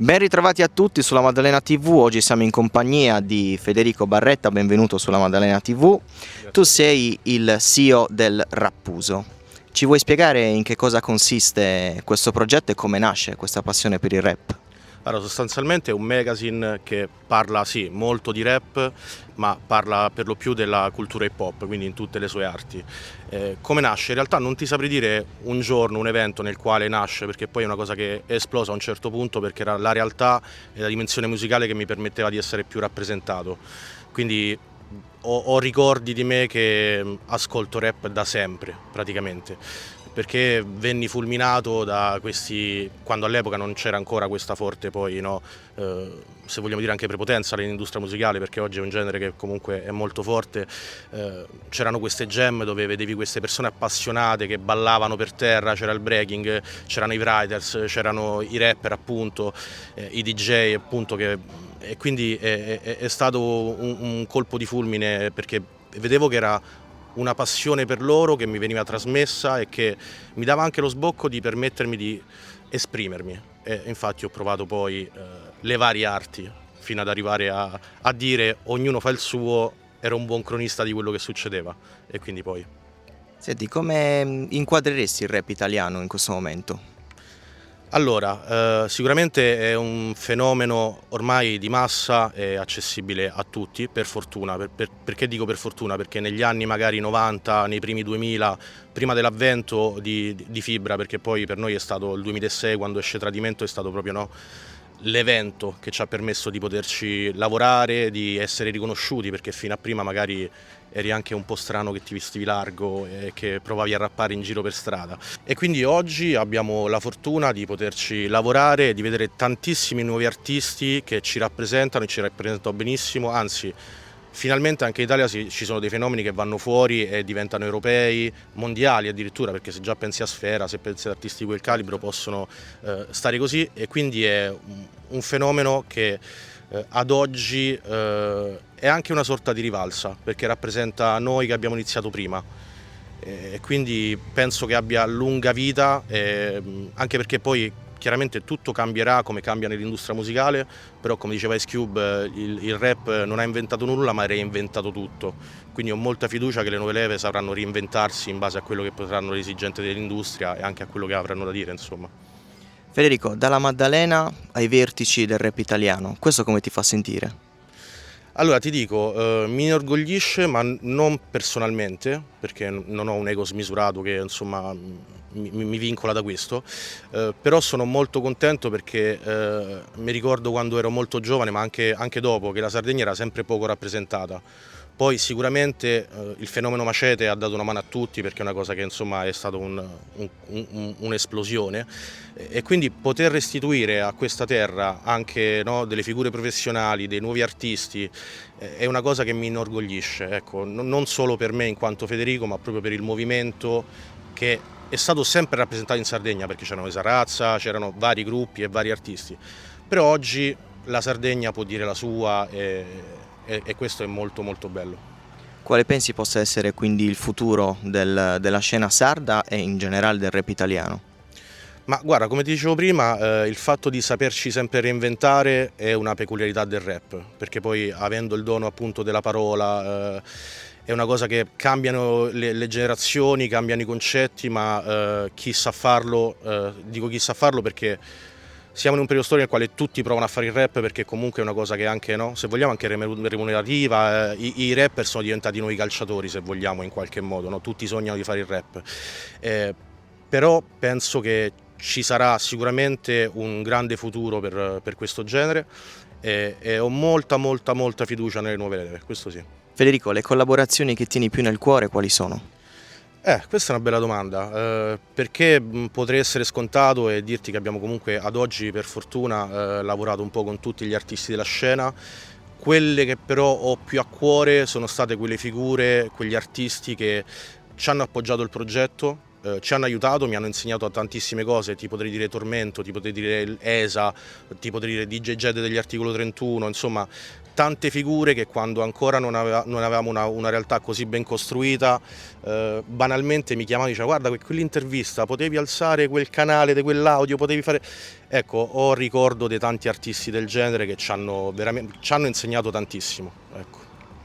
Ben ritrovati a tutti sulla Maddalena TV, oggi siamo in compagnia di Federico Barretta, benvenuto sulla Maddalena TV. Tu Grazie a te. sei il CEO del Rappuso. Ci vuoi spiegare in che cosa consiste questo progetto e come nasce questa passione per il rap? Allora, sostanzialmente è un magazine che parla, sì, molto di rap, ma parla per lo più della cultura hip hop, quindi in tutte le sue arti. Come nasce? In realtà non ti saprei dire un giorno, un evento nel quale nasce, perché poi è una cosa che è esplosa a un certo punto, perché era la realtà e la dimensione musicale che mi permetteva di essere più rappresentato. Quindi ho ricordi di me che ascolto rap da sempre, praticamente, perché venni fulminato da questi, quando all'epoca non c'era ancora questa forte poi, no, se vogliamo dire anche prepotenza nell'industria musicale, perché oggi è un genere che comunque è molto forte, c'erano queste jam dove vedevi queste persone appassionate che ballavano per terra, c'era il breaking, c'erano i writers, c'erano i rapper appunto, i DJ appunto e quindi è stato un colpo di fulmine perché vedevo che era una passione per loro che mi veniva trasmessa e che mi dava anche lo sbocco di permettermi di esprimermi. E infatti ho provato poi le varie arti fino ad arrivare a dire ognuno fa il suo, ero un buon cronista di quello che succedeva e quindi poi. Senti, come inquadreresti il rap italiano in questo momento? Allora, sicuramente è un fenomeno ormai di massa e accessibile a tutti, per fortuna. Perché dico per fortuna? Perché negli anni magari 90, nei primi 2000, prima dell'avvento di Fibra, perché poi per noi è stato il 2006 quando esce Tradimento, è stato proprio no, l'evento che ci ha permesso di poterci lavorare, di essere riconosciuti, perché fino a prima magari eri anche un po' strano che ti vestivi largo e che provavi a rappare in giro per strada. E quindi oggi abbiamo la fortuna di poterci lavorare e di vedere tantissimi nuovi artisti che ci rappresentano e ci rappresentano benissimo, anzi finalmente anche in Italia ci sono dei fenomeni che vanno fuori e diventano europei, mondiali addirittura, perché se già pensi a Sfera, se pensi ad artisti di quel calibro possono stare così e quindi è un fenomeno che ad oggi è anche una sorta di rivalsa, perché rappresenta noi che abbiamo iniziato prima e quindi penso che abbia lunga vita, anche perché poi chiaramente tutto cambierà come cambia nell'industria musicale, però come diceva Ice Cube il rap non ha inventato nulla ma ha reinventato tutto, quindi ho molta fiducia che le nuove leve sapranno reinventarsi in base a quello che potranno le esigenze dell'industria e anche a quello che avranno da dire, insomma. Federico, dalla Maddalena ai vertici del rap italiano, questo come ti fa sentire? Allora ti dico, mi inorgoglisce, ma non personalmente, perché non ho un ego smisurato che insomma mi vincola da questo, però sono molto contento perché mi ricordo quando ero molto giovane, ma anche dopo, che la Sardegna era sempre poco rappresentata. Poi sicuramente il fenomeno Macete ha dato una mano a tutti perché è una cosa che insomma è stata un'esplosione e quindi poter restituire a questa terra anche no, delle figure professionali, dei nuovi artisti è una cosa che mi inorgoglisce, ecco, non solo per me in quanto Federico ma proprio per il movimento che è stato sempre rappresentato in Sardegna perché c'erano Esarazza, c'erano vari gruppi e vari artisti, però oggi la Sardegna può dire la sua e questo è molto molto bello. Quale pensi possa essere quindi il futuro della scena sarda e in generale del rap italiano? Ma guarda, come ti dicevo prima, il fatto di saperci sempre reinventare è una peculiarità del rap, perché poi avendo il dono appunto della parola, è una cosa che cambiano le generazioni, cambiano i concetti, ma chi sa farlo, dico chi sa farlo perché siamo in un periodo storico nel quale tutti provano a fare il rap perché comunque è una cosa che anche, no, se vogliamo, anche remunerativa, i rapper sono diventati noi calciatori se vogliamo in qualche modo, no? Tutti sognano di fare il rap, eh, però penso che ci sarà sicuramente un grande futuro per questo genere e ho molta fiducia nelle nuove leve, questo sì. Federico, le collaborazioni che tieni più nel cuore quali sono? Questa è una bella domanda, perché potrei essere scontato e dirti che abbiamo comunque ad oggi per fortuna lavorato un po' con tutti gli artisti della scena, quelle che però ho più a cuore sono state quelle figure, quegli artisti che ci hanno appoggiato il progetto, ci hanno aiutato, mi hanno insegnato tantissime cose, ti potrei dire Tormento, ti potrei dire ESA, ti potrei dire DJ Jed degli Articolo 31, insomma tante figure che quando ancora non avevamo una realtà così ben costruita, banalmente mi chiamavano e dicevano guarda quell'intervista, potevi alzare quel canale di quell'audio, potevi fare... Ecco, ho ricordo di tanti artisti del genere che ci hanno insegnato tantissimo. Ecco.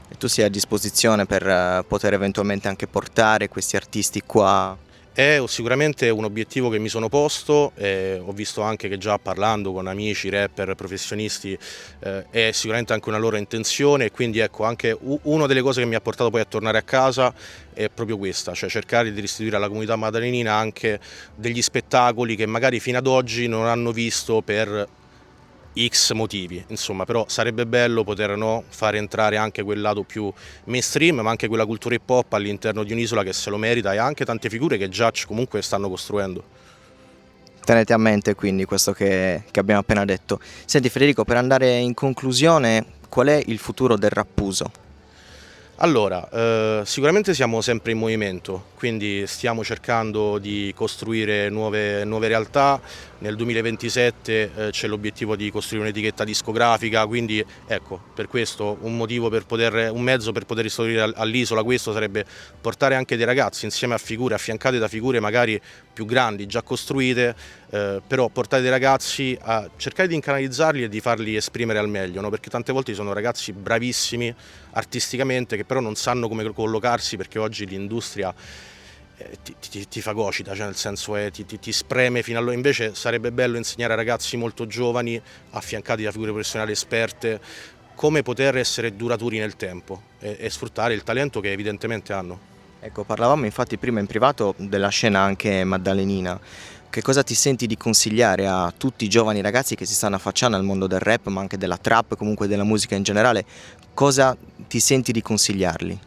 E tu sei a disposizione per poter eventualmente anche portare questi artisti qua? È sicuramente un obiettivo che mi sono posto, ho visto anche che già parlando con amici, rapper, professionisti, è sicuramente anche una loro intenzione, e quindi ecco anche una delle cose che mi ha portato poi a tornare a casa è proprio questa, cioè cercare di restituire alla comunità madalenina anche degli spettacoli che magari fino ad oggi non hanno visto per X motivi, insomma, però sarebbe bello poter fare entrare anche quel lato più mainstream, ma anche quella cultura hip hop all'interno di un'isola che se lo merita, e anche tante figure che già comunque stanno costruendo. Tenete a mente quindi questo che abbiamo appena detto. Senti Federico, per andare in conclusione, qual è il futuro del Rappuso? Allora, sicuramente siamo sempre in movimento, quindi stiamo cercando di costruire nuove realtà. Nel 2027 c'è l'obiettivo di costruire un'etichetta discografica, quindi ecco, per questo un mezzo per poter restituire all'isola questo sarebbe portare anche dei ragazzi insieme a figure, affiancate da figure magari più grandi, già costruite, però portare dei ragazzi a cercare di incanalizzarli e di farli esprimere al meglio, no? Perché tante volte ci sono ragazzi bravissimi artisticamente che però non sanno come collocarsi, perché oggi l'industria ti fagocita, cioè nel senso ti spreme fino allora. Invece sarebbe bello insegnare a ragazzi molto giovani, affiancati da figure professionali esperte, come poter essere duraturi nel tempo e sfruttare il talento che evidentemente hanno. Ecco, parlavamo infatti prima in privato della scena anche maddalenina. Che cosa ti senti di consigliare a tutti i giovani ragazzi che si stanno affacciando al mondo del rap, ma anche della trap, comunque della musica in generale? Cosa ti senti di consigliarli?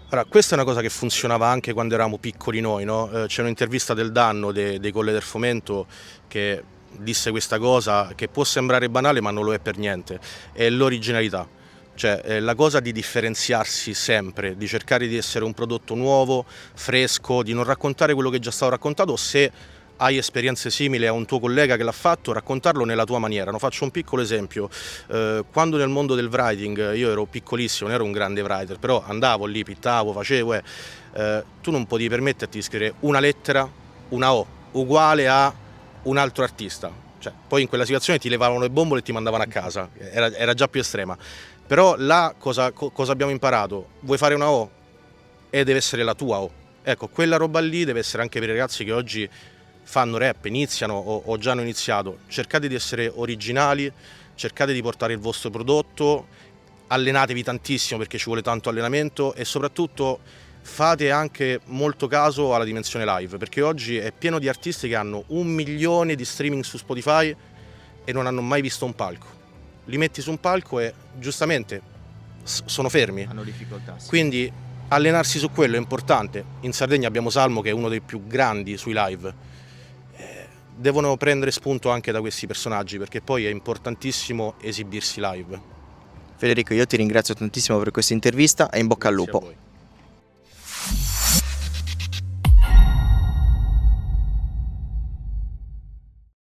Allora, questa è una cosa che funzionava anche quando eravamo piccoli noi, no? C'è un'intervista del Danno dei Colle del Fomento che disse questa cosa che può sembrare banale ma non lo è per niente, è l'originalità. Cioè la cosa di differenziarsi sempre, di cercare di essere un prodotto nuovo, fresco, di non raccontare quello che è già stato raccontato. Se hai esperienze simili a un tuo collega che l'ha fatto, raccontarlo nella tua maniera. Faccio un piccolo esempio: quando nel mondo del writing io ero piccolissimo, non ero un grande writer, però andavo lì, pittavo, facevo, tu non potevi permetterti di scrivere una lettera, una O, uguale a un altro artista. Cioè, poi in quella situazione ti levavano le bombole e ti mandavano a casa, era già più estrema. Però là cosa abbiamo imparato? Vuoi fare una O? E deve essere la tua O. Ecco, quella roba lì deve essere anche per i ragazzi che oggi fanno rap, iniziano o già hanno iniziato. Cercate di essere originali, cercate di portare il vostro prodotto, allenatevi tantissimo perché ci vuole tanto allenamento, e soprattutto fate anche molto caso alla dimensione live, perché oggi è pieno di artisti che hanno 1 milione di streaming su Spotify e non hanno mai visto un palco. Li metti su un palco e giustamente sono fermi. Hanno difficoltà. Sì. Quindi allenarsi su quello è importante. In Sardegna abbiamo Salmo che è uno dei più grandi sui live. Devono prendere spunto anche da questi personaggi, perché poi è importantissimo esibirsi live. Federico, io ti ringrazio tantissimo per questa intervista e in bocca al Grazie a lupo. voi.